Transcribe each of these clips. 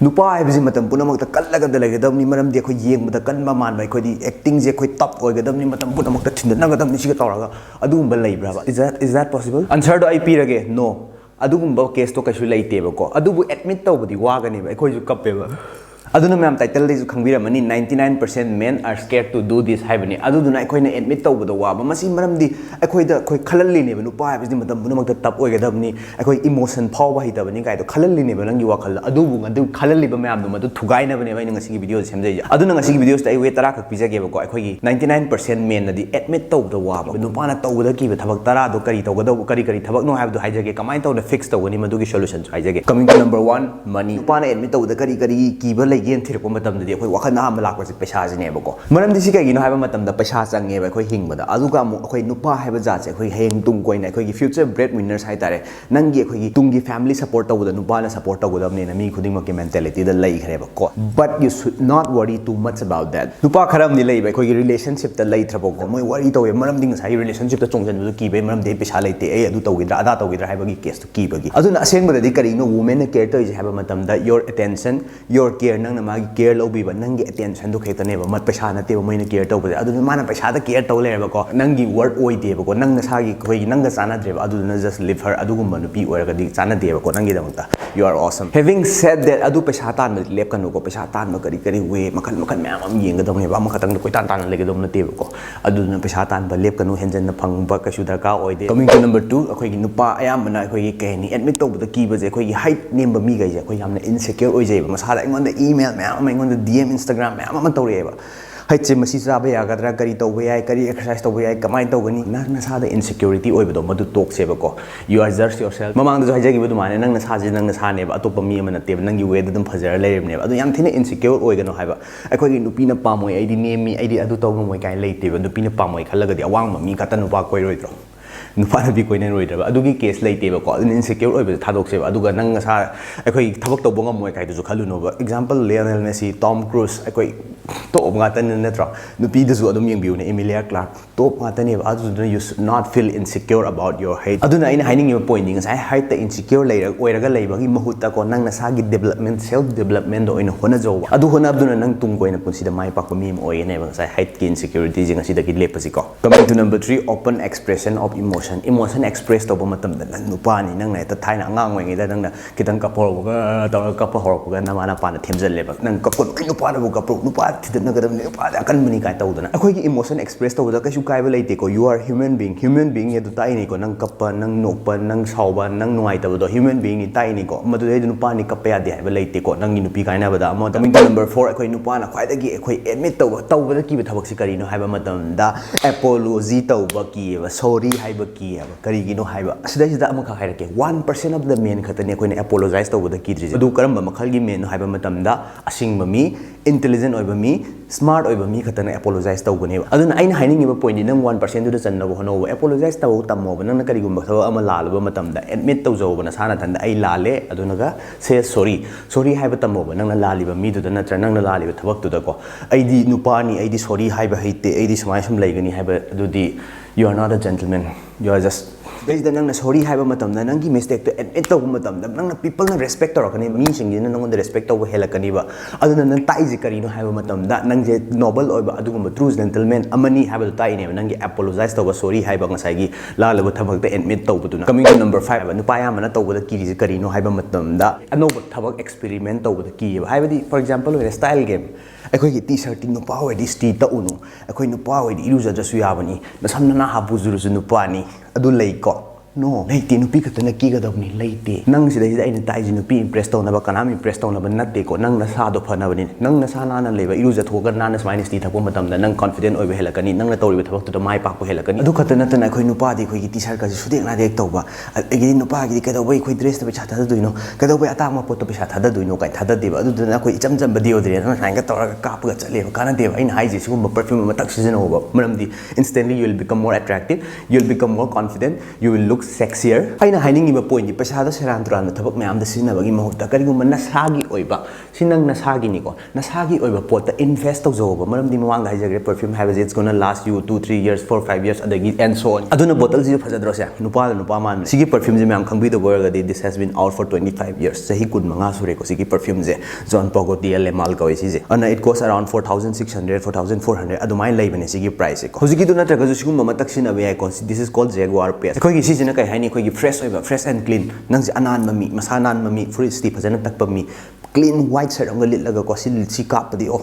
नुपा है मतम पुनमक कल्लगद लेगदबनी मरमदि अखोय येंगबदा कन्बा मानबा अखोयदी एक्टिंग जे अखोय टप ओइगदबनी मतम पुनमक थिंदनगदबनी सिग तौरगा अदुगुंबा लेब्राबा इज दैट पॉसिबल आंसर दो आई पीरगे नो अदुगुंबा केस तो कैसु लेतेबको अदुबु एडमिट तौबदी वागनेबा अखोयजु कप्पेबा अदुना मैम टाइटल दे खंगबिरमनी 99% men are scared to do this हाइबनी अदुदुना अखोयना एडमिट तौबदो वाबा मसी मरमदि अखोयदा अखोय खललिनेबा नुपा हाइबसि मतम पुनमक टप ओइगदबनी अखोय इमोशन फावबा हितबनी काइदो खललिनेबा नंगी वाखल अदुबु अदु खललिबा मैम दु मदु थुगाइनबने बाइ नंगसिगी वीडियो सेमजै अदुना ngasiगी वीडियोस ता वे 10 खक पिजगेबको अखोयगी 99% men नदि एडमिट तौबदो वाबा नुपाना तौबदा किबा थबक 10 दो करी तौगदो करी थबक नो हाइबदो हाइजगे कमाइन तौना फिक्स तौगनी मदुगी सॉल्यूशन हाइजगे कमिंग टू नंबर 1 मनी नुपाना एडमिट तौबदा करी कीबा लेगेन थिरको मतम दी अखोय वखल नाम लाकपसे पैसा जिनेबको मरमदि सि कगिनो हाइबा मतमदा पैसा चंगेबा अखोय हिंगबदा अदुगा मु अखोय नुपा हाइबा जाचे अखोय हेंग तुंग कोइना अखोयगी फ्यूचर ब्रेड विनर्स हाइ तारे नंगी अखोयगी तुंगी फैमिली सपोर्ट तौबदा नुपाना सपोर्ट तौगदबने ना मी खुदिंग मके मेंटालिटी दा लई खरेबको but you should not worry too much about that नुपा खरमनि लईबा अखोयगी रिलेशनशिप ता लई थ्रबको मोय वरी तौवे मरमदि ngसाइ रिलेशनशिप ता चोंगजनबु कीबे मरमदि पैसा लेते ए अदु तौगिद्रा अदा तौगिद्रा हाइबागी केस तो कीबगी अदुना असेंगबदि करिनो वुमेन केयर तोइजे हाइबा मतमदा योर अटेंशन योर केयर नंगना मागी केयर लौबीबा नंगी अटेंशन दो खेतनेबा मत पैसा नतेबा मोइना केयर तौबदे अदुना माना पैसा दा केयर तौ लेरबको नंगी वर्ड ओइदेबको नंगना सागी खोई नंगा चानाद्रेबा अदुना जस्ट लिव हर अदुगुम्बा नुपी ओइरगदि चानादेबको नंगी दमता you are awesome having said that अदु पैसा तान लेपकनुको पैसा तान करी वे मखल मखल मैम अम येंगदमनेबा अम खतंग कोइ तान तान लेगदम नतेबको अदुना पैसा तान लेपकनु हेंजन फंगबा कशु दरकार ओइदे कमिंग टू नंबर 2 अखोइगी नुपा अयामना अखोइगी कहनी एडमिट तौबदा कीबजे अखोइगी हाइट नेमबा मी गइजे अखोइ यामना इनसिक्योर ओइजेबा मसादा इंगोंदा ईमेल मैम इंगोंदा डीएम इंस्टाग्राम मैम अम तौरेबा हाइचे मसी चाबा यागद्रा करी तौबा याय करी एक्सरसाइज तौबा याय कमाय तौगनी नंग नसादा इनसिक्योरिटी ओइबदो मदु टोक्सेबको यू आर जस्ट योरसेल्फ ममांगदो हाइजेगिबदु माने नंग नसाजे नंग नसानेबा अतोपा मी अमना तेब नंगी वेद दम फजर लेरेबनेबा अदु याम थिने इनसिक्योर ओइगनो हाइबा अखोइगी नुपीना पामोय आइदी नेमी आइदी अदु तौगमोय काय लेतेबा नुपीना पामोय खलगदि अवांग मी कता नुपा कोइरोइद्रो नुपाना भी कोई रोइद्रबा अदुगी केस लेतेबको अदु इनसिक्योर ओइबे थादोक्सेबा अदुगा नंग नसा अखोइ थबक तौबो ngमोय काइदुजु खलुनोबा example Lionel Messi Tom Cruise अखोइ टॉप गातन नत्रो नुपीदुजु अदुम यंगबिउने एमिलिया क्लार्क टॉप गातनेबा अदुजु you should not feel insecure about your height अदुना आइना हाइनिंग पॉइंट ngसाइ हाइट ता इनसिक्योर लेरग ओइरगा लेबगी महुत्ता को नंग नसागी डेवलपमेंट सेल्फ डेवलपमेंट ओइना होनाजौ अदु होनाबदुना नंग तुम कोइना पुनसिदा माइ पाकपा मी ओइनेबा ngसाइ हाइट की इनसिक्योरिटी जिंग सिदगी लेपसिको coming to number 3 open expression of emotion express तब मतमदा नंग नुपानी नंग ना थाइना अंगांग ओइङैदा नंगना खितंग कपहरबगा तौर कपहरबगा नमाना पाना थेमजलेबा नंग कपन नुपानबु कपरो नुपा थिदनगदम नुपा अकनबनी काय तौदना अखोइगी इमोशन एक्सप्रेस तौदा कैसु कायबा लेतेको यू आर ह्यूमन बीइंग ये ताइनिको नंग कप्पा नंग नोकपा नंग साउबा नंग नुआइतबदो ह्यूमन बीइंग नि ताइनिको मदुदे नुपानी कप्पा यादे हाइबा लेतेको नंगी नुपी कायनाबदा अमा कमिंग टू नंबर 4 अखोइ नुपाना ख्वाइदगी अखोइ एडमिट तौबदा किबा थबकसि करिनो हाइबा मतमदा एपोलॉजी तौबा किबा सॉरी हाइबा किबा करिगिनो हाइबा सिदा अमखा हाइरके 1% ऑफ द मेन खतने कोइने एपोलोजाइज तौबदा कीद्रिजे अदु करम मखलगी मेन हाइबा मतमदा असिंगबा मी इंटेलिजेंट ओइबा मी स्मार्ट ओइबा मी खतने एपोलोजाइज तौगनेबा अदुना आइन हाइनिंगिबा पॉइंट नंग 1% दुदा चन्नबो होनोबो एपोलोजाइज तौ तमोबा नंग करिगुम्बा थबा अमा लालबा मतमदा एडमिट तौजौबा नसाना थंदा आई लाले अदुनगा से सॉरी हाइबा तमोबा नंग लालिबा मी दुदा नत्र नंग लालिबा थबक तुदको आइदी नुपानी आइदी सॉरी हाइबा हेते आइदी समाय सम लेगनी हाइबा अदुदी you are not a gentleman you are just बेजदा नंग सॉरी हाइबा मतमदा नंगी मिस्टेक तो एडमिट तौ मतमदा नंग पीपल न रेस्पेक्ट तौरकनी मी सिंगिना नंग रेस्पेक्ट तौ हेलकनीबा अदुना नंग ताइजे करिनो हाइबा मतमदा नंगे नोबल ओइबा अदुगुम ट्रू जेंटलमैन अमनी हाइबा ताइने नंगी एपोलोजाइज तौबा सॉरी हाइबा ngसाइगी लालबा थबक ता एडमिट तौबदुना कमिंग टू नंबर 5 नुपाया मना तौबदा किरिजे करिनो हाइबा मतमदा अनोबा थबक एक्सपेरिमेंट तौबदा कियबा हाइबादी फॉर एग्जांपल ओइ स्टाइल गेम अखोइगी टी शर्ट नुपा होइदी स्टी तउनु अखोइ नुपा होइदी इरुजद्रसु याबनी नसमना हाबु जुरुजु नुपानी अदु लैको नो लेते नुपी खतना कीगदबनी लेते नंग सिदैदा आइना ताइजि नुपी इम्प्रेस तौनबा कनाम इम्प्रेस तौनबा नतेको नंग नसादो फनबनी नंग नसा नाना लेबा इरुजा थोगा नाना स्माइल स्टी थपो मतमदा नंग कॉन्फिडेंट ओइबे हेलकनी नंग तौरिबा थबक तो माइ पाकपो हेलकनी अदु खतना तना अखोइ नुपादी अखोइगी टी शर्ट का सुदेक ना देक तौबा अगिदी नुपागी कदौबै अखोइ ड्रेस तबे छाथा दुइनो कदौबै अतामा पोतो पे छाथा दुइनो काइ थादा देबा अदु दना अखोइ इचम चम बदियो दरे ना साइंगा तौरगा कापगा चलेबा काना देबा आइना हाइजे सिगुम परफ्यूम मतक सीजन होबा मरमदी instantly you will become more attractive you will become more confident you will look sexier aina hainingi point di paisa da seran turan thabak mayam da sina bagi mahutta karigum nasagi oiba sinang nasagi ni ko nasagi oiba pot da invest to job maram di mawang da hajagre perfume have it's gonna last you 2-3 years 4-5 years adagi and so on aduna bottle ji phajadro se nupa man sigi perfume ji mayam khangbi do borga di this has been out for 25 years sahi kun manga sure ko sigi perfume je John Pagoti Lemal ko isi je and it costs around 4600 4400 adumai laibane sigi price ko hojiki du natraga ju sigum mama taksina be ko this is called Jaguar Pace ko gi si jina kai haini ko gi fresh oiba fresh and clean nang ji anan mami masa nan mami free sti phajana takpa mi clean white shirt ang litlaga ko si kap di oh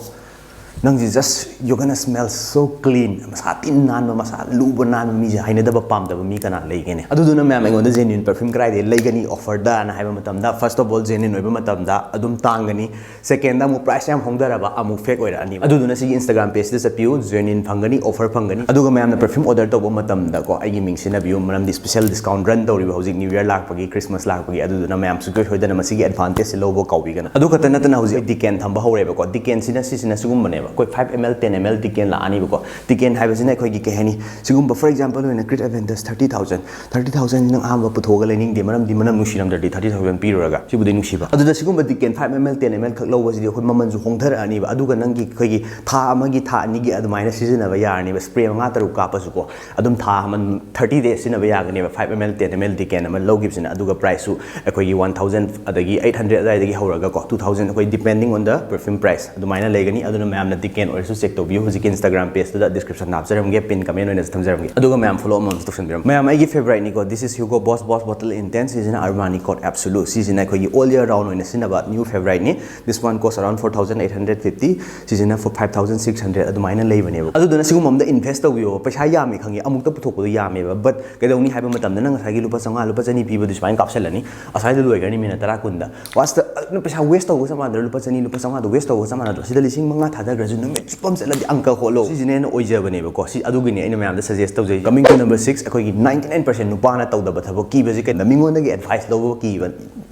nang ji just you're gonna smell so clean masa tin nan masa lubo nan mi ja haina da ba pam da mi kana leigene adu duna ma'am ngon da genuine perfume krai de leigani offer da na haiba matam da first of all genuine oiba matam da adum tangani second da mu price yam hongdara ba amu fake oira ani adu duna si Instagram page da sapiu genuine phangani offer phangani adu ga ma'am na perfume order to ba matam da ko ai gi ming sina biu manam di special discount run tori ba hojik new year lak pagi christmas lak pagi adu duna ma'am su ko hoida na masigi advantage se lobo kawi gana adu khata na ta na hojik diken thamba hore ba ko diken sina sugum bane कोई 5 ml 10 ml tiken la ani bako tiken hai basina khoi gi ke hani sigum for example when a crit Aventus 30000 nang am ba puthoga lening de manam di manam nusiram da 30000 pi raga sibu de nusiba adu da sigum ba tiken 5 ml 10 ml khak lo ba ji khoi maman ju hongthar ani ba adu ga nang gi khoi gi tha amagi tha ani gi adu maina season ba ya ani ba spray nga taru ka pa su ko adum tha man 30 days sina ba ya ga ne ba 5 ml 10 ml tiken am lo gi sina adu ga price su khoi gi 1000 adagi 800 adagi horaga ko 2000 khoi depending on the perfume price adu maina legani adu na ma'am na tiken or check to view hojik Instagram page to the description na jaram ge pin comment oina thamjaram ge aduga ma'am follow mon to film ma'am ai gi favorite ni ko this is Hugo Boss bottle intense is in Armani code absolute season ai ko gi all year round oina sin about new favorite ni this one costs around 4850 season for 5600 adu maina lei bane adu dona sigum mom da invest to yo paisa yami khangi amuk ta puthok ko yami ba but kedawni haiba matam da nang sagi lupa sanga lupa chani pi ba du spain kapselani asai da loi gani mina tara kunda was the paisa waste to sama da lupa chani lupa sanga da waste to sama da sida lising manga thada graju numit pam chala di angka holo si jine na oija bane ba ko si adu gini aina mayam da suggest tawjai coming to number 6 akoi gi 99% nupa na tawda ba thabo ki ba ji kai namingon gi advice lo ki ba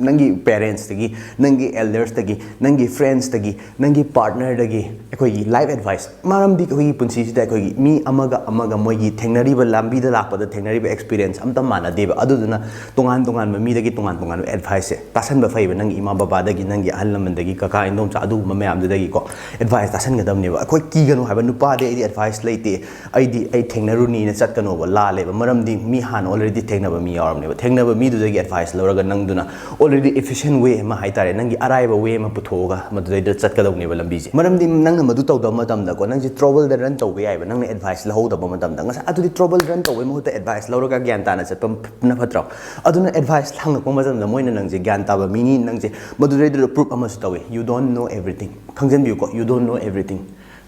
nangi parents tagi nangi elders tagi nangi friends tagi nangi partner tagi akoi gi life advice maram di koi punsi si da akoi gi mi amaga moi gi thengnari ba lambi da lakpa da thengnari ba experience am ta mana de ba adu duna tongan mi dagi tongan advice se tasan ba fai ba nangi ima baba dagi nangi ahal laman dagi kaka indom cha adu ma mayam dagi ko advice tasan ga dam ne ba akoi ki gano haba nupa de ai advice leite ai thengnaru ni na chat kano ba la le ba maram di mi han already thengna ba mi yaram ne ba thengna ba mi du dagi advice loraga nang duna already efficient way ma hai tare nangi arai ba way ma puthoga madu dai da chat ka dau ne ba lambi ji maram di nang na madu taw da matam da ko nang ji trouble da ran taw ba yai ba nang na advice la ho da ba matam da ngasa adu di trouble ran taw ba mo ta advice loraga gyan ta na chat pam na phatra aduna advice lang ko matam da moina nang ji gyan ta ba mi ni nang ji madu dai da proof ama su tawe you don't know everything khangjan bi ko you don't know everything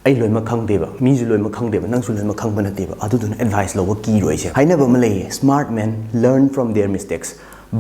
ai loi ma khang de ba mi ju loi ma khang de ba nang su loi ma khang ba na de ba adu dun advice lo wa ki roi se haina ba ma lei smart men learn from their mistakes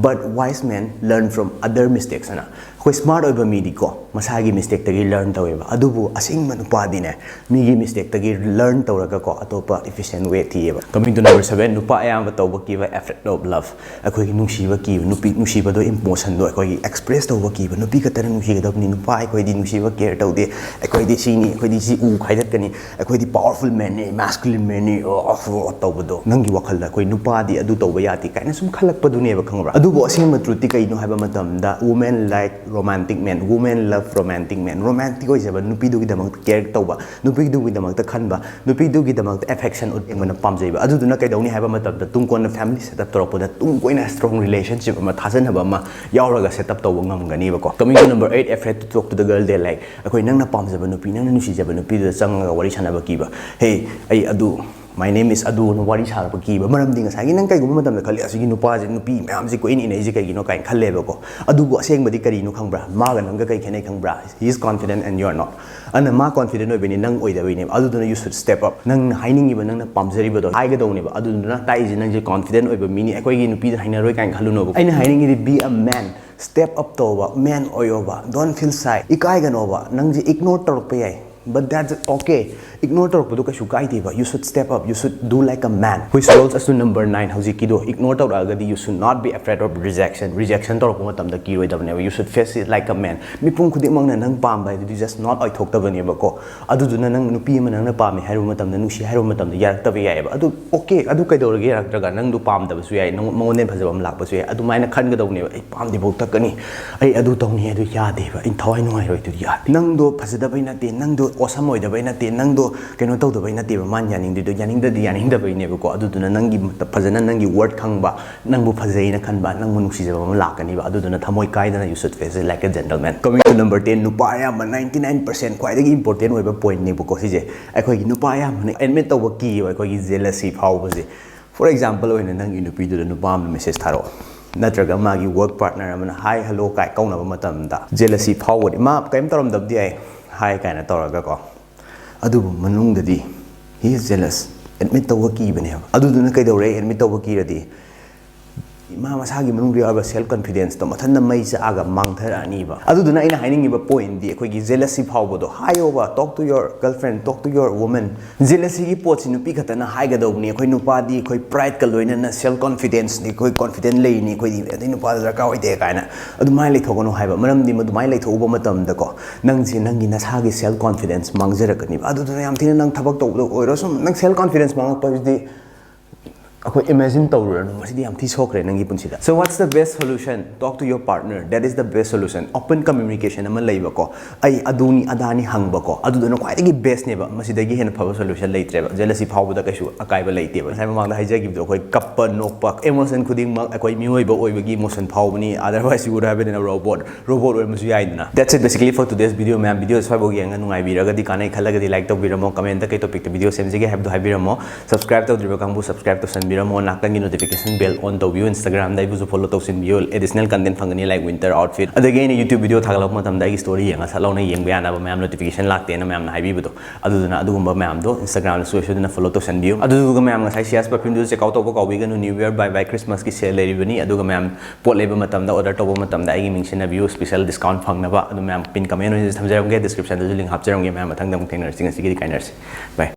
but wise men learn from other mistakes ana khoi smart oiba mi di ko masagi mistake tagi learn taweba adubu asing manu padi ne mi gi mistake tagi learn tawraga ko atopa efficient way thieba coming to number 7 nupa ayam tawba ki ba effect of love akhoi gi nungsi ba ki nupi nungsi ba do emotion do akhoi gi express tawba ki ba nupi ka tar nungsi ga dabni nupa akhoi di nungsi ba care tawde akhoi di sini akhoi di si u khaidat kani akhoi di powerful man ne masculine man ne of tawba do nangi wakhal da akhoi nupa di adu tawba yati kaina sum khalak pa du ne ba khangra adubu asing ma truth kai no haiba matam da women like romantic men women love romantic men romantic oi jaba nupi du gi damang care tawba nupi du gi damang ta khanba nupi du gi damang ta affection ut engona pamjai ba adu duna kai dauni haiba matam da tung kon family setup toropo da tung koina strong relationship ma thasan haba ma yauraga setup tawba ngam gani ba ko coming to number 8 afraid to talk to the girl they like akoi nang na pamjaba nupi nang na nusi jaba nupi da changa wari sanaba ki ba hey ai adu my name is adu no wari sar ba ki ba maram ding sa gi nang kai gum matam da khali asigi nupa je nupi myam ji ko in ji kai gi no kai khalle ba ko adu bu aseng badi kari no khangbra ma ga nang ga kai khenai khangbra he is confident and you are not ana ma confident oi beni nang oi da beni adu duna you should step up nang haining gi ba nang na pamjari ba do hai ga do ne ba adu duna tai ji nang ji confident oi ba mini akoi gi nupi da haina roi kai khalu no ba aina haining gi be a man step up to ba man oi ba don't feel shy ikai ga no ba nang ji ignore tor pa yai but that's okay. Ignore tawrapado kaisu kaideba. You should step up. You should do like a man. Which rolls us to number 9 haujikido. Ignore tawragadi you should not be afraid of rejection. Rejection tawrapamo matamda kiroidabane. You should face it like a man. Mipum khudimangna nang pamba idu just not oithoktabane ko. Aduduna nang nupi ama nang na pami hairu matamda nusi hairu matamda yaraktabe yaiba. Adu okay. Adu kaidorage yaraktraga nang du pamdabasu yai. Nang mongen phajabam lakbasu yai. Adu maina khangadawne ai pamdi bok takani. Ai adu tawni adu yadeba. In thawai nuai roi tu yad. Nang do phajadabai nate nang do osam oidabai nate nang do keno tawdabai nate ba man yaning du yaning da yaning da bai ne ko aduduna nangi phajana nangi word khangba nangbu phajai na khanba nangbu nuksijaba ma lakani ba aduduna thamoi kaidana you should face it like a gentleman. Coming to number 10 nupa ayamba 99% khwaidagi important oiba point ne ko sije akhoi gi nupa ayamba admit tawba ki akhoi gi jealousy phawbase. For example oina nangi nupi du nupa am message tharo natraga magi work partner amana hi hello kai kaunaba matamda jealousy phawdi ma kaim taram dabdi ai hi kaina tawraga ko adubu manungdadi he is jealous admit tawba ki bane aduduna kaidore admit tawba ki radi ma masagi manungri aba self confidence to mathanna mai cha aga mangtharani ba aduduna ina hainingi ba point di ekoi gi jealousy phawbodo hayoba talk to your girlfriend talk to your woman jealousy gi pot sinu pi khatana haiga dawni ekoi nupa di ekoi pride ka loina na self confidence ni ekoi confident lei ni ekoi di adai nupa da ka hoite kaina adumai lai thogono haiba maram di madumai lai thoba matam da ko nangji nangi nasagi self confidence mangjarakani aduduna yam thina nang thabak tawdo oiro sum nang self confidence mangak pa di ako imagine tawrano masidi yam thi sokre nangi punsida. So what's the best solution? Talk to your partner. That is the best solution. Open communication ama leiba ko ai aduni adani hangba ko aduduna khwaidagi best neba masidagi hena phaba solution leitreba jealousy phawbuda kaisu akaiba leiteba sai mamangda haijagi bdo khoi kappa nokpa emotion khuding mak akoi mioi ba oibagi emotion phawbani otherwise you would have been in a robot or musu yaidna. That's it basically for today's video ma'am. Video swago yenga nungai biragadi kanai khalagadi like tawbiramo comment ta kai topic ta video semjige habdo habiramo subscribe tawdriba kangbu subscribe to san biramo nakang notification bell on to view Instagram dai buzu follow to sin view additional content fangani like winter outfit again YouTube video thagalak matam dai story yenga salona yengba yana ba ma'am notification lakte na ma'am na haibi budo aduduna adugumba ma'am do Instagram na social na follow to san view aduga ma'am ngasai sias perfume do check out to ko biganu new year by Christmas ki sale leribani aduga ma'am pot leba matam da order to matam da igi mention na view special discount phangna ba adu ma'am pin comment on thamjaram ge description da link hapjaram ge ma'am mathang dam thengnar singa sigi kainars bye.